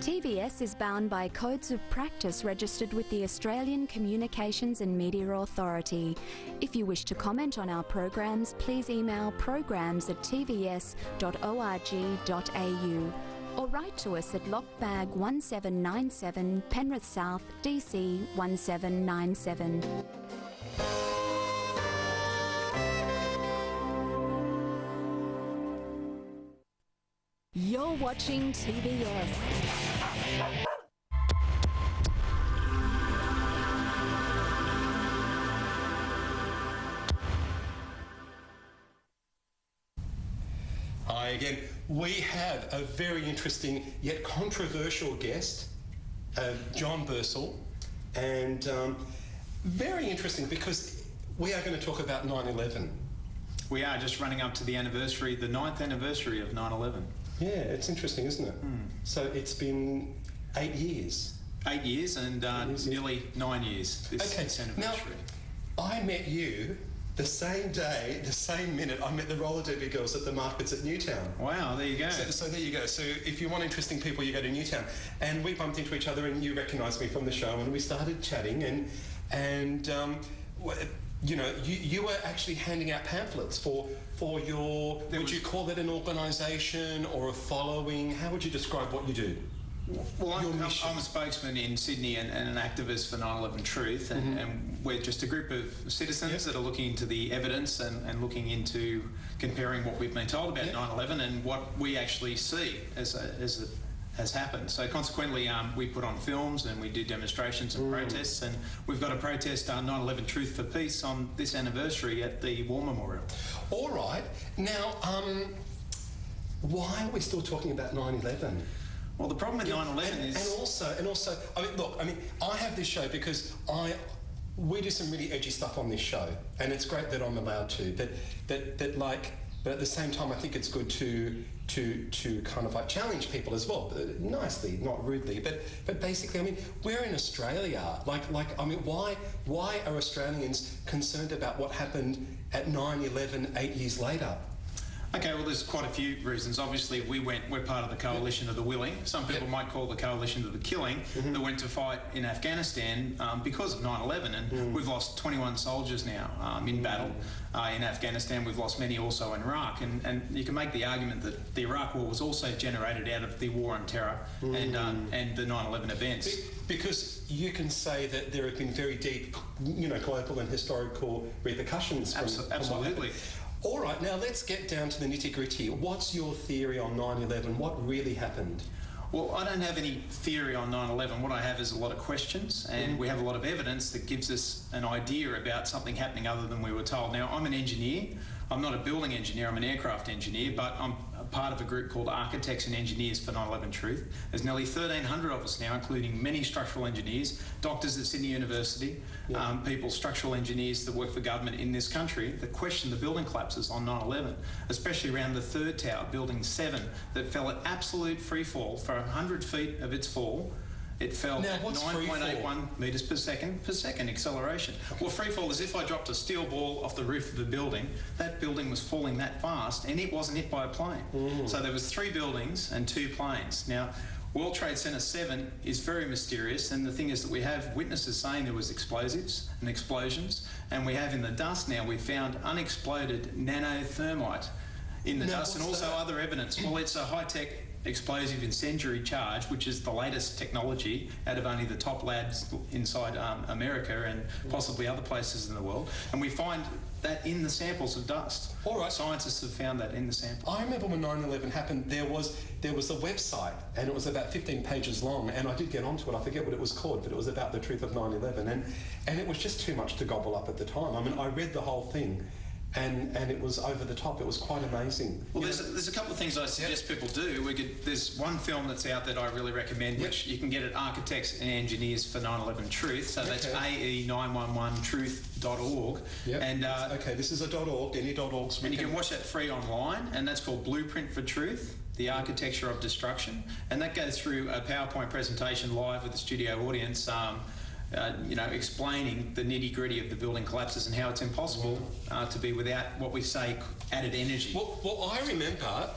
TVS is bound by codes of practice registered with the Australian Communications and Media Authority. If you wish to comment on our programs, please email programs@tvs.org.au or write to us at Lockbag 1797, Penrith South, DC 1797. You're watching TVS. Hi again. We have a very interesting yet controversial guest, John Bursill, and very interesting because we are going to talk about 9/11. We are just running up to the anniversary, the 9th anniversary of 9/11. Yeah, it's interesting, isn't it? So it's been 8 years. 8 years and nearly 9 years this anniversary. Now, I met you the same day, the same minute I met the roller derby girls at the markets at Newtown. Wow, there you go. So there you go. So if you want interesting people, you go to Newtown. And we bumped into each other and you recognised me from the show and we started chatting and you know, you were actually handing out pamphlets for your, would you call it an organisation or a following? How would you describe what you do? Well, I'm a spokesman in Sydney and an activist for 9/11 Truth, and we're just a group of citizens that are looking into the evidence and looking into comparing what we've been told about 9/11 and what we actually see as it has happened. So consequently, we put on films and we do demonstrations and protests, and we've got a protest on 9/11 Truth for Peace on this anniversary at the War Memorial. All right. Now, why are we still talking about 9/11? Well, the problem with 9/11 is... And also, I mean, look, I mean, I have this show because we do some really edgy stuff on this show, and it's great that I'm allowed to, but at the same time, I think it's good to kind of like challenge people as well, nicely, not rudely, but basically, I mean, we're in Australia. I mean, why are Australians concerned about what happened at 9/11 8 years later? Okay, well, there's quite a few reasons. Obviously, we're part of the coalition of the willing. Some people might call the coalition of the killing that went to fight in Afghanistan because of 9/11, and we've lost 21 soldiers now in battle in Afghanistan. We've lost many also in Iraq, and you can make the argument that the Iraq War was also generated out of the war on terror and the 9/11 events. Because you can say that there have been very deep, you know, global and historical repercussions from absolutely. All right, now let's get down to the nitty-gritty. What's your theory on 9/11? What really happened? Well, I don't have any theory on 9/11. What I have is a lot of questions, and we have a lot of evidence that gives us an idea about something happening other than we were told. Now, I'm an engineer. I'm not a building engineer, I'm an aircraft engineer, but I'm a part of a group called Architects and Engineers for 9/11 Truth. There's nearly 1,300 of us now, including many structural engineers, doctors at Sydney University, people, structural engineers that work for government in this country that question the building collapses on 9/11, especially around the third tower, Building 7, that fell at absolute free fall for 100 feet of its fall. It fell at 9.81 metres per second acceleration. Well, free fall is if I dropped a steel ball off the roof of the building, that building was falling that fast and it wasn't hit by a plane. So there was 3 buildings and 2 planes. Now, World Trade Center 7 is very mysterious, and the thing is that we have witnesses saying there was explosives and explosions, and we have in the dust now, we found unexploded nanothermite in the dust, and also other evidence. Well, it's a high-tech explosive incendiary charge, which is the latest technology out of only the top labs inside America and possibly other places in the world. And we find that in the samples of dust. All right. Scientists have found that in the sample. I remember when 9/11 happened, there was a website, and it was about 15 pages long, and I did get onto it. I forget what it was called, but it was about the truth of 9/11, and it was just too much to gobble up at the time. I mean, I read the whole thing, and it was over the top. It was quite amazing. Well, there's a couple of things I suggest people do. There's one film that's out that I really recommend, which you can get at Architects and Engineers for 9/11 Truth. So that's AE911truth.org. And okay, this is a .org. Any .orgs. And you can watch that free online, and that's called Blueprint for Truth: The Architecture of Destruction, and that goes through a PowerPoint presentation live with the studio audience. You know, explaining the nitty-gritty of the building collapses and how it's impossible to be without what we say added energy. Well, I remember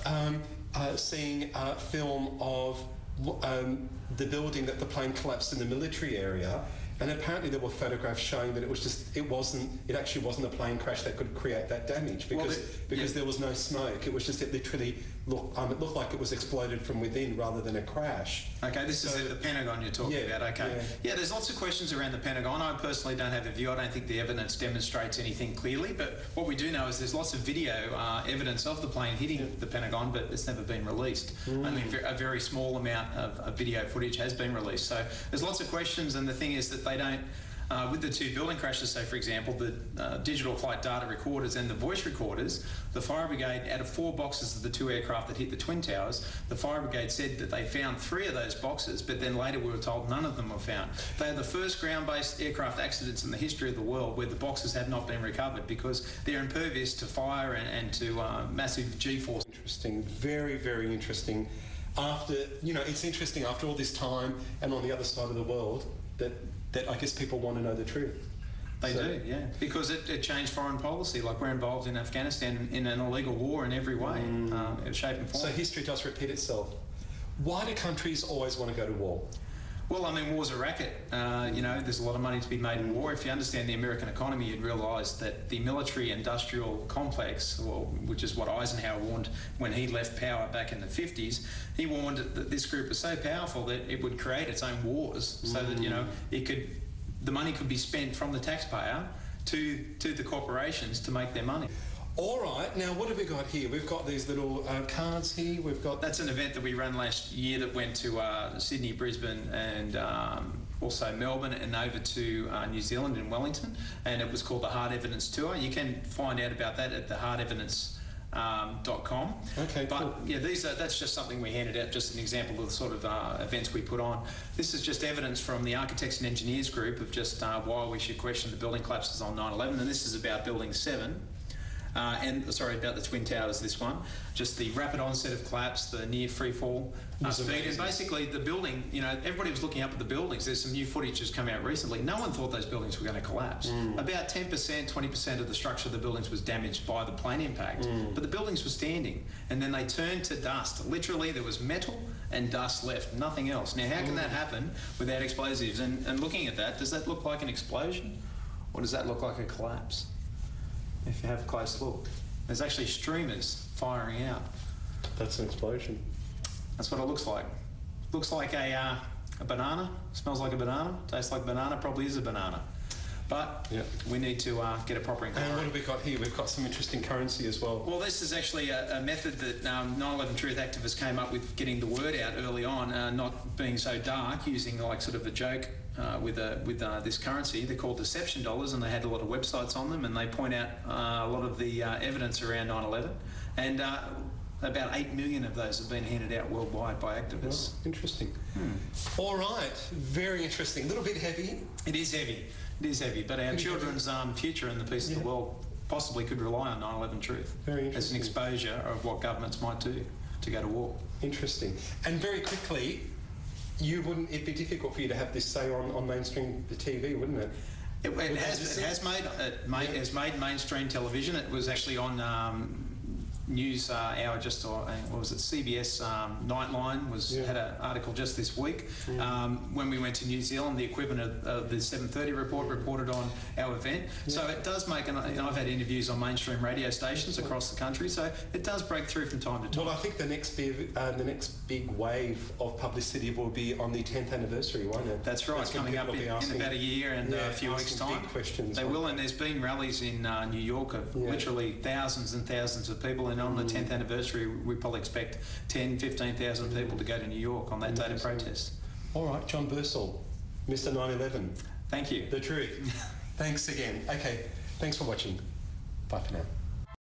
seeing a film of the building that the plane collapsed in the military area, and apparently there were photographs showing that it actually wasn't a plane crash that could create that damage because there was no smoke. It was just, it literally it looked like it was exploded from within rather than a crash. Okay, this is the Pentagon you're talking about. Okay, yeah, there's lots of questions around the Pentagon. I personally don't have a view. I don't think the evidence demonstrates anything clearly, but what we do know is there's lots of video evidence of the plane hitting the Pentagon, but it's never been released. Only a very small amount of video footage has been released. So there's lots of questions, and the thing is that they don't, with the two building crashes, so for example, the digital flight data recorders and the voice recorders, the fire brigade, out of 4 boxes of the 2 aircraft that hit the Twin Towers, the fire brigade said that they found 3 of those boxes, but then later we were told none of them were found. They are the first ground-based aircraft accidents in the history of the world where the boxes have not been recovered because they're impervious to fire and to massive G-force. Interesting, very, very interesting. After, it's interesting after all this time and on the other side of the world that I guess people want to know the truth. They do, yeah, because it changed foreign policy. Like, we're involved in Afghanistan in an illegal war in every way, shape and form. So history does repeat itself. Why do countries always want to go to war? Well, I mean, war's a racket. There's a lot of money to be made in war. If you understand the American economy, you'd realise that the military-industrial complex, which is what Eisenhower warned when he left power back in the 50s, he warned that this group was so powerful that it would create its own wars, so that the money could be spent from the taxpayer to the corporations to make their money. All right, now what have we got here? We've got these little cards here. We've got... That's an event that we ran last year that went to Sydney, Brisbane and also Melbourne and over to New Zealand in Wellington, and it was called the Hard Evidence Tour. You can find out about that at thehardevidence.com. Okay, but cool. Yeah, that's just something we handed out, just an example of the sort of events we put on. This is just evidence from the Architects and Engineers group of just why we should question the building collapses on 9/11, and this is about Building 7. About the Twin Towers, this one. Just the rapid onset of collapse, the near free fall speed, and basically the building, everybody was looking up at the buildings. There's some new footage that's come out recently. No one thought those buildings were going to collapse. About 10%, 20% of the structure of the buildings was damaged by the plane impact, but the buildings were standing, and then they turned to dust. Literally, there was metal and dust left, nothing else. Now, how can that happen without explosives? And looking at that, does that look like an explosion, or does that look like a collapse? If you have a close look, there's actually streamers firing out. That's an explosion. That's what it looks like. Looks like a banana. Smells like a banana. Tastes like banana. Probably is a banana. But we need to get a proper inquiry. And what have we got here? We've got some interesting currency as well. Well, this is actually a method that 9/11 Truth activists came up with, getting the word out early on, not being so dark, using like sort of a joke with this currency. They're called deception dollars, and they had a lot of websites on them, and they point out a lot of the evidence around 9/11, and about 8 million of those have been handed out worldwide by activists. Oh, interesting. All right, very interesting. A little bit heavy. It is heavy. It is heavy, but our children's future and the peace of the world possibly could rely on 9/11 Truth as an exposure of what governments might do to go to war. Interesting. And very quickly, it'd be difficult for you to have this say on mainstream TV, wouldn't it? It has made mainstream television. It was actually on news hour what was it, CBS Nightline had an article just this week. When we went to New Zealand, the equivalent of the 7:30 report reported on our event. So it does make, and I've had interviews on mainstream radio stations across the country, so it does break through from time to time. Well, I think the next big wave of publicity will be on the 10th anniversary, won't it? That's right. It's coming up in about a year and a few weeks' time. They will, and there's been rallies in New York of literally thousands and thousands of people, and on the 10th anniversary, we probably expect 10, 15,000 people to go to New York on that day to protest. All right, John Bursill, Mr. 9/11. Thank you. The truth. Thanks again. Okay, thanks for watching. Bye for now.